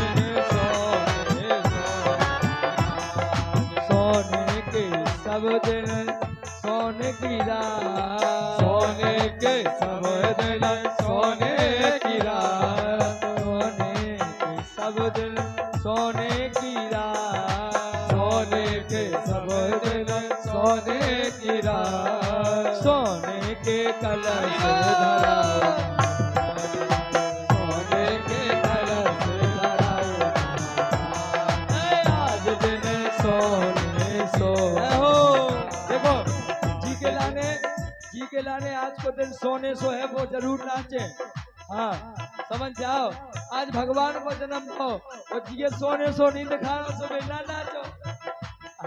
दिन सोने सोहाना। सोने के सब दिन सोने की रात, सोने के सब दिन सोने की रात, सोने के सब दिन सोने की रात, सोने के सब दिन सोने की रात। सोने के कलश धराओ, सोने के कलश धराओ। आज दिन सोने सो हो। देखो जी के लाने आज को दिन सोने सो है, वो जरूर नाचे। हाँ समझ जाओ, आज भगवान को जन्म दो और जिए सोने सो नहीं दिखाना, सुबह ना नाचो।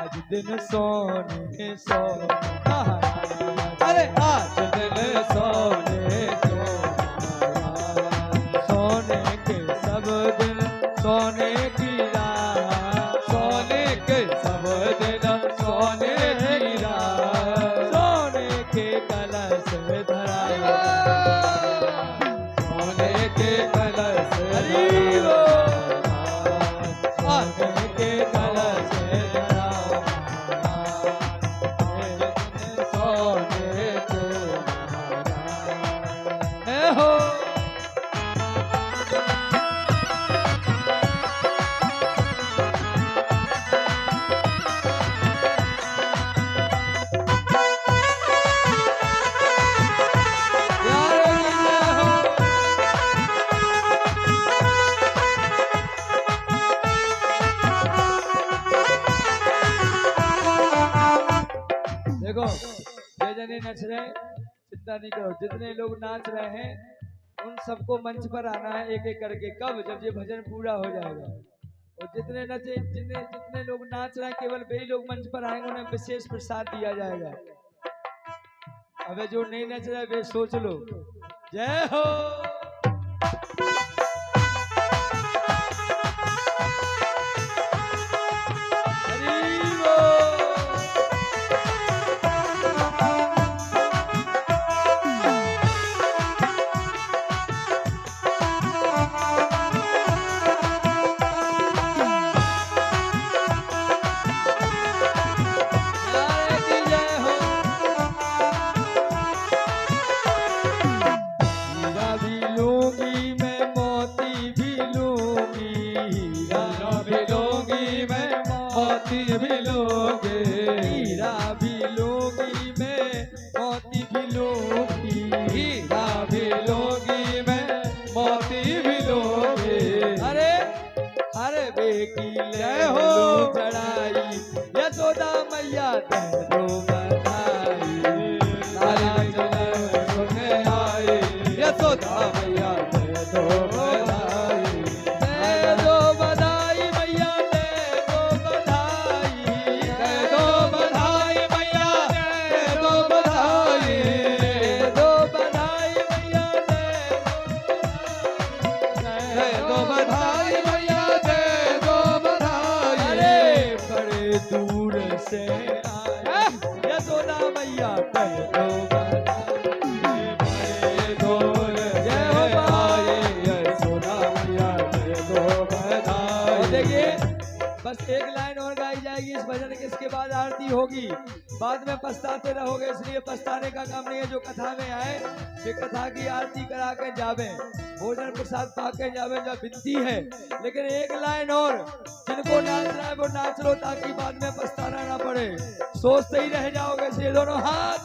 आज दिन सोने सो, अरे आज दिन सोने सोने के सब दिन सोने की रात, सोने के सब दिन सोने की रात। सोने के कलश धराओ, सोने के कलश हरि धराओ। सोने के कलश धराओ। सोने को हे हो प्यारे लीला हो। देखो ये जने नच रहे, चिंता नहीं करो, जितने लोग नाच रहे हैं उन सबको मंच पर आना है एक एक करके। कब? जब ये भजन पूरा हो जाएगा। और जितने नचे जितने जितने लोग नाच रहे हैं केवल वही लोग मंच पर आएंगे, उन्हें विशेष प्रसाद दिया जाएगा। अबे जो नहीं नच रहा है वे सोच लो। जय हो। हरि बोल। नारे की जय हो। हीरा भी लूंगी मैं, मोती भी लूंगी, हीरा भी लूंगी मैं, मोती भी लूंगी। हीरा भी लूंगी मैं, मोती भी लूंगी, हीरा भी लूंगी मैं, मोती भी लूंगी। अरे अरे बेकी जय हो। चढ़ाई, यशोदा मैया दे दो बधाई। लाला जन्म सुने आई, यशोदा मैया दे दो बधाई। दे दो बधाई मैया, दे दो बधाई, दे दो बधाई मैया, दे दो बधाई। दे दो बधाई मैया, दे दो बधाई मैया, दे दो बधाई। अरे बड़े दूर से आए यशोदा मैया दे दो बधाई। बड़े दूर से जय हो बा। आए, यशोदा मैया दे दो बधाई। और देखिए बस एक लाइन और गाई जाएगी इस भजन के, इसके बाद आरती होगी। बाद में पछताते रहोगे, इसलिए पछताने का काम नहीं है। जो कथा में आए वे कथा की आरती करा के जावे, भोजन प्रसाद पा के जावे, जब विनती है। लेकिन एक लाइन और, जिनको नाचना है वो नाच लो, ताकि बाद में पछताना ना पड़े। सोचते ही रह जाओगे। इसलिए दोनों हाथ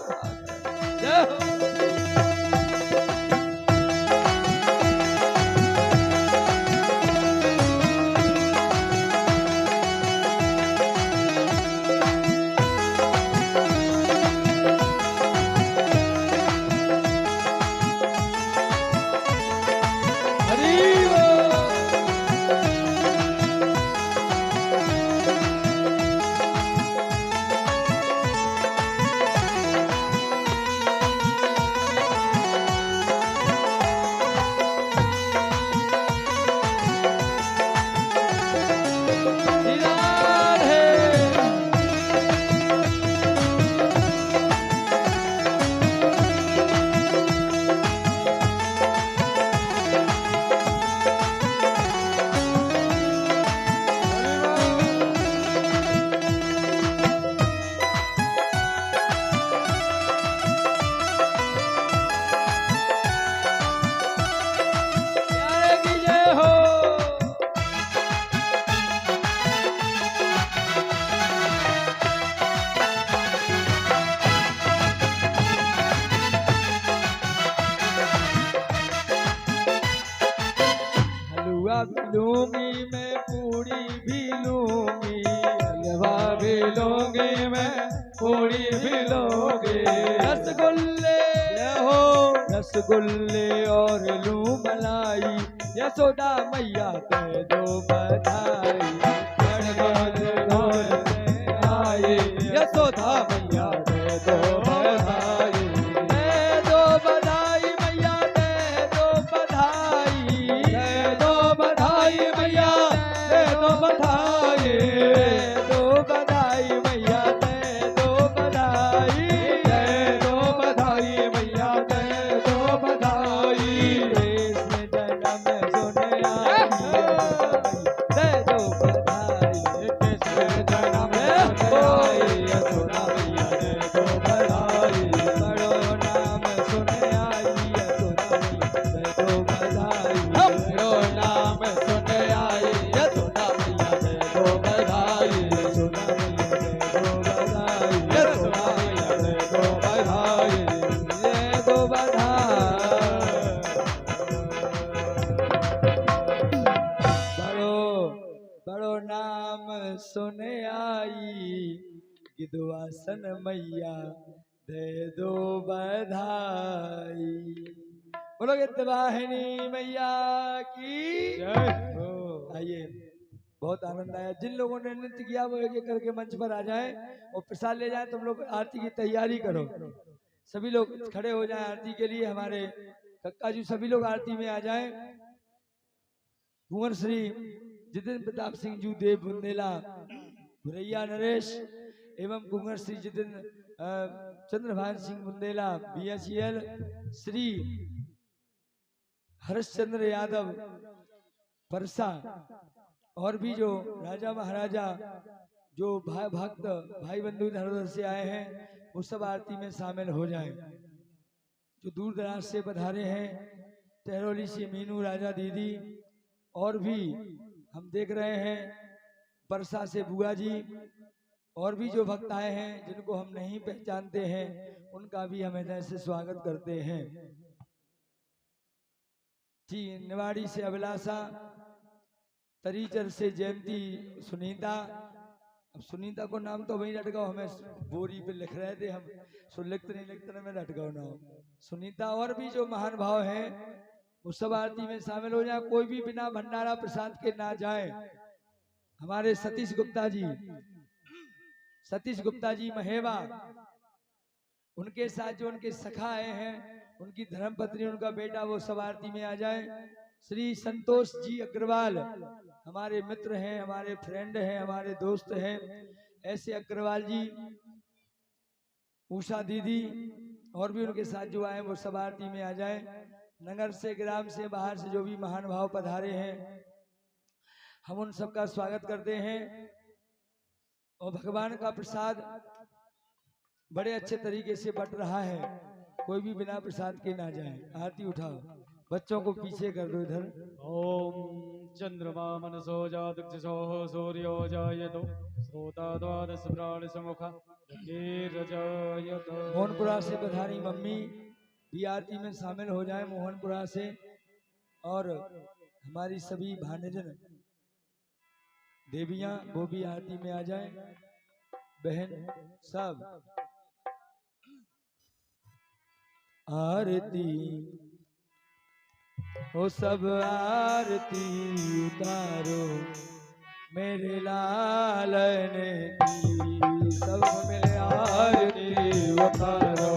जय हो। हरि बोल। हलवा भी लूंगी मैं, पूड़ी भी लूंगी, हलवा भी लूंगी मैं, पूड़ी भी लूंगी। रसगुल्ले हो रसगुल्ले और लूं मलाई, यशोदा मैया दे दो बधाई। आई यशोदा मैया दे दो बधाई। दे दो बधाई मैया दे दो बधाई, दे दो बधाई मैया दे दो बधाई। दे दो बधाई मैया दे दो बधाई, दे दो बधाई मैया दे दो बधाई। देश में जन्म सुने आई, दे दो बधाई। देश में जन्म सुने आई, यशोदा मैया दे दो बधाई। बड़ो नाम सुने आई, यशोदा मैया दे दो बधाई। बड़ो नाम सुने आई, यशोदा मैया दे दो बधाई। यशोदा मैया दे दो बधाई, यशोदा मैया दे दो बधाई। दे दो बधाई। बड़ो बड़ो नाम सुने आई, गिदवासन मैया दे दो बधाई। बोलो गिदवाहिनी मैया की जय हो। आइए, बहुत आनंद आया। जिन लोगों ने नृत्य किया वो एक एक करके मंच पर आ जाएं और प्रसाद ले जाएं। तुम लोग आरती की तैयारी करो, सभी लोग खड़े हो जाएं आरती के लिए। हमारे कक्का जी सभी लोग आरती में आ जाएं। कुंवर श्री जितेंद्र प्रताप सिंह जी देव बुंदेला, भुरैया नरेश एवं कुंवर श्री जितेंद्र चंद्रभान सिंह बुंदेला, BSEL श्री हर्षचंद्र यादव परसा, और भी जो राजा महाराजा जो भाई भक्त भाई बंधु धरोहर से आए हैं वो सब आरती में शामिल हो जाएं। जो दूर दराज से पधारे हैं, टहरौली से मीनू राजा दीदी, और भी हम देख रहे हैं परसा से बुआ जी, और भी जो भक्त आए हैं जिनको हम नहीं पहचानते हैं उनका भी हम हृदय से स्वागत करते हैं जी। निवाड़ी से अभिलाषा, तरीचर से जयंती, सुनीता। अब सुनीता को नाम तो वही लटकाओ, हमें बोरी पे लिख रहे थे हम, सो लिखते नहीं में लटकाओ ना हो। सुनीता और भी जो महान भाव हैं वो सब आरती में शामिल हो जाए। कोई भी बिना भंडारा प्रसाद के ना जाए। हमारे सतीश गुप्ता जी महेवा, उनके साथ जो उनके सखा आए हैं, उनकी धर्मपत्नी, उनका बेटा, वो सब आरती में आ जाए। श्री संतोष जी अग्रवाल हमारे मित्र हैं, हमारे फ्रेंड हैं, हमारे दोस्त हैं। ऐसे अग्रवाल जी, उषा दीदी और भी उनके साथ जो आए वो सब आरती में आ जाए। नगर से, ग्राम से, बाहर से जो भी महान भाव पधारे हैं हम उन सबका स्वागत करते हैं। और भगवान का प्रसाद बड़े अच्छे तरीके से बट रहा है, कोई भी बिना प्रसाद के ना जाए। आरती उठाओ, बच्चों को पीछे कर दो इधर। ओम चंद्रमा मनसो जातुक्षसो सूर्यो जायतो श्रोता द्वादश प्राण समुखा रजायतो। मोहनपुरा से पधारी मम्मी भी आरती में शामिल हो जाए, मोहनपुरा से। और हमारी सभी भानजन देवियां वो भी आरती में आ जाए, बहन सब। आरती ओ सब आरती उतारो मेरे लालन की, सब मिले आरती उतारो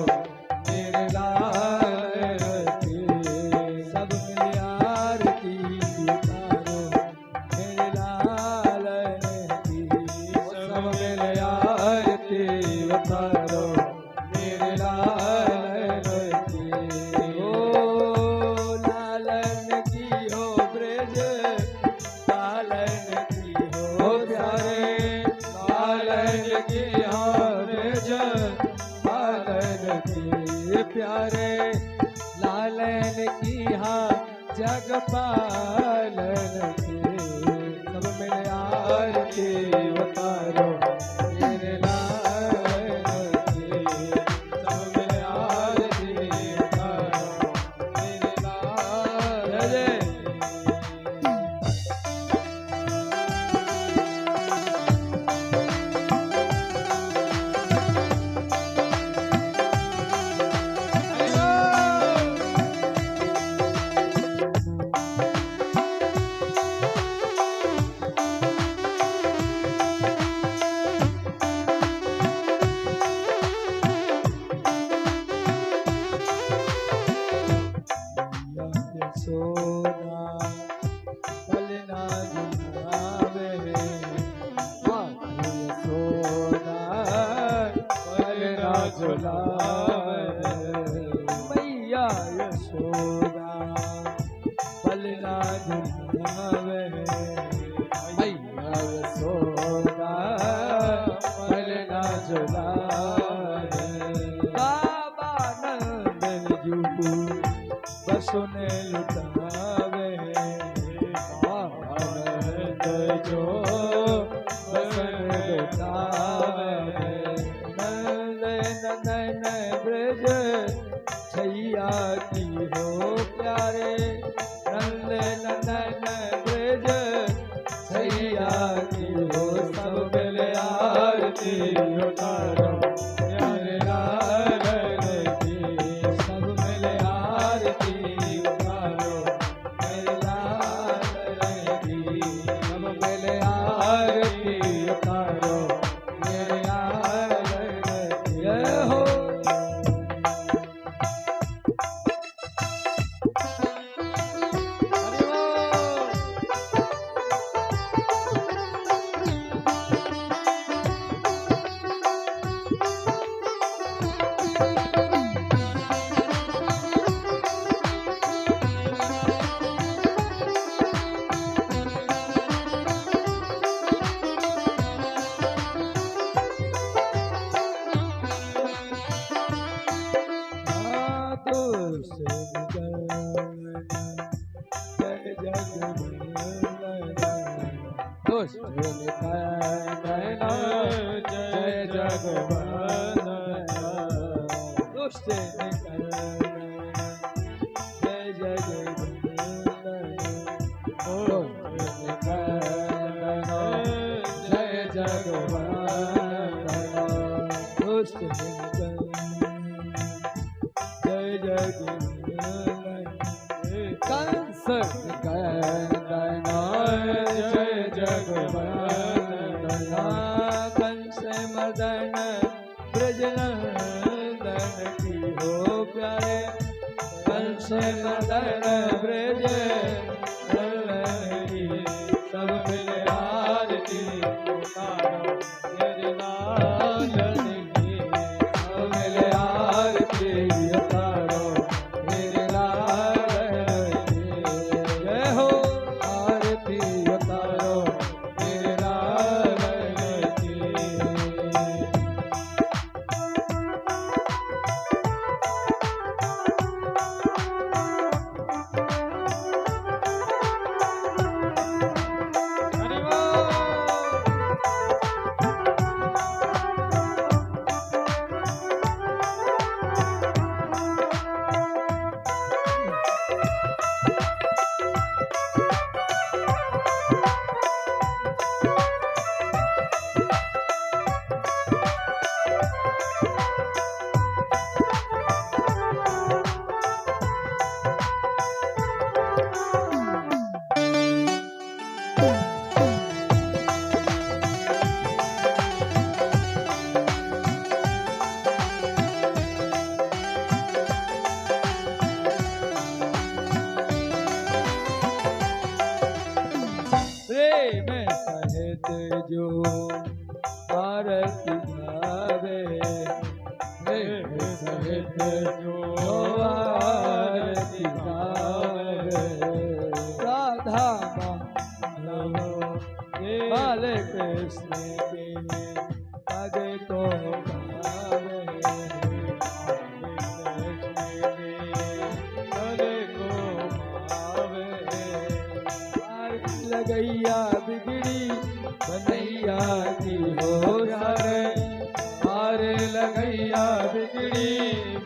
मेरे लालन की, सब मिले आरती उतारो मेरे लालन की, सब मिले आरती उतारो मेरे लालन की। ओ लालन की हो ब्रज पालन की हो प्यारे, लालन की ब्रज पालन की प्यारे, लालन की जग पालन की। सब मिले आरती उतारो मेरे लालन की, सब मिले आरती उतारो मेरे लालन की। पलना झुलावे यशोदा पलना झुलावे मैया यशोदा पलना झुलावे मैया यशोदा पलना झुलावे बाबा नंदन जू बसुने लुटावे बाबा नंद जो बसन लुटावे नंद नंदन ब्रज छैया की हो प्यारे नंद नंदन ब्रज छैया की हो सब मिले आरती उतारो प्यारे लालन की सब मिले आरती उतारो मेरे लालन की सब मिले आरती उतारो मेरे लालन की जय हो जय कंस कंस मदन ब्रजनंदन की हो प्यारे कंस मदन ब्रज की सब मिले आरती उतारो मेरे लालन की सब मिले आरती उतारो मेरे लालन की जय हो आरती उतारो मेरे लालन की प्रेम सहित जो आरती गावे प्रेम सहित जो आरती गावे राधा बाल कृष्ण के पद को गावे लगैया बिगड़ी बनैया की हो सारे मारे लगैया बिगड़ी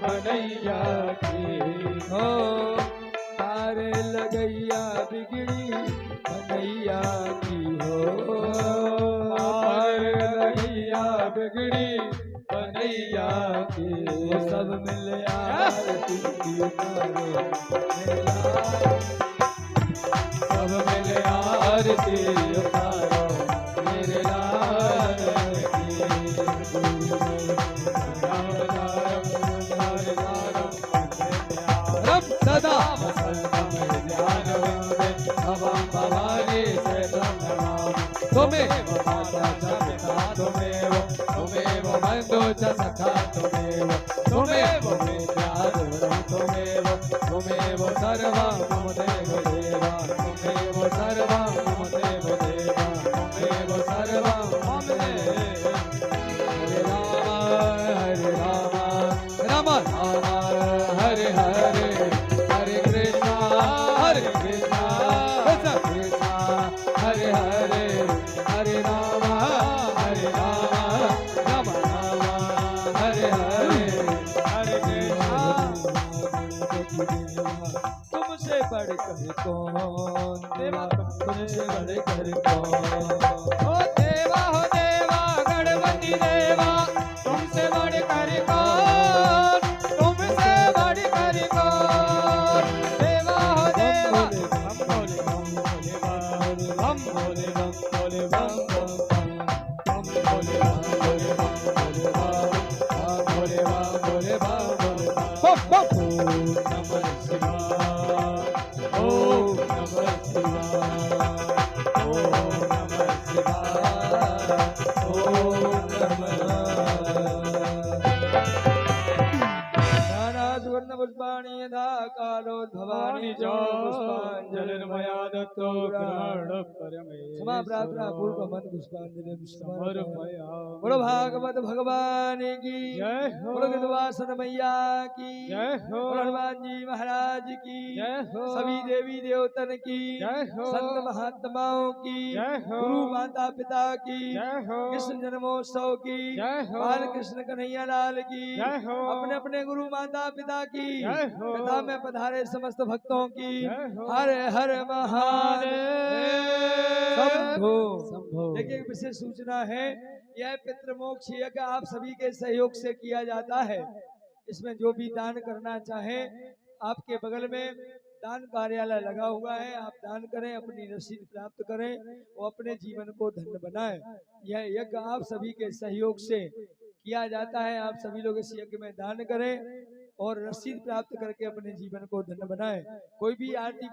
बनैया की हो सारे लगैया बिगड़ी बनैया की हो मारे लगैया बिगड़ी बनैया की सब मिल आरती उतारो सब मिल आरती उतारो मेरे लाल की रब सदा ध्यान भवं भवानी श्वेतं नमामि त्वमेव माता च पिता त्वमेव त्वमेव बन्धु च सखा त्वमेव त्वमेव विद्याधरं त्वमेव त्वमेव सर्वं मम देव देवा त्वमेव सर्वं मम देव देवा त्वमेव सर्वं मम देव हरे राम राम राम हरे हरे हरे कृष्णा कृष्ण कृष्ण हरे हरे हरे राम राम राम हरे हरे हरे कृष्णा तुमसे बढ़कर कौन देवा, तुमसे बढ़कर कौन। हो देवा गणपति देवा तुमसे बढ़कर कौन तुमसे बढ़कर कौन देवा हो देवा हम बोले बम बोले बम हम बोले बम बोले बम बोले बम नमः शिवाय ओम नमः शिवाय ओम नमः शिवाय ओम सुवर्ण पुष्पाणि यथा कालोद्भवानि च पुष्पाञ्जलिर्मया दत्तो ग्रहण क्षमा प्रार्थना पूर्व मन पुष्पांजलि समर्पयामि। बोलो भागवत भगवान की जय हो। बोलो विधवासन मैया की जय हो। बोलो हनुमान जी महाराज की जय हो। सभी देवी देवतन की जय हो। संत महात्माओं की जय हो। गुरु माता पिता की जय हो। कृष्ण जन्मोत्सव की जय हो। बाल कृष्ण कन्हैया लाल की जय हो। अपने अपने गुरु माता पिता की जय हो। कथा में पधारे समस्त भक्तों की जय हो। हर हर महादेव शंभो। शंभो। देखिए एक विशेष सूचना है, यह पितृमोक्ष यज्ञ आप सभी के सहयोग से किया जाता है। इसमें जो भी दान करना चाहे, आपके बगल में दान कार्यालय लगा हुआ है, आप दान करें, अपनी रसीद प्राप्त करें और अपने जीवन को धन्य बनाएं। यह यज्ञ आप सभी के सहयोग से किया जाता है। आप सभी लोग इस यज्ञ में दान करें और रसीद प्राप्त करके अपने जीवन को धन्य बनाएं। कोई भी आरती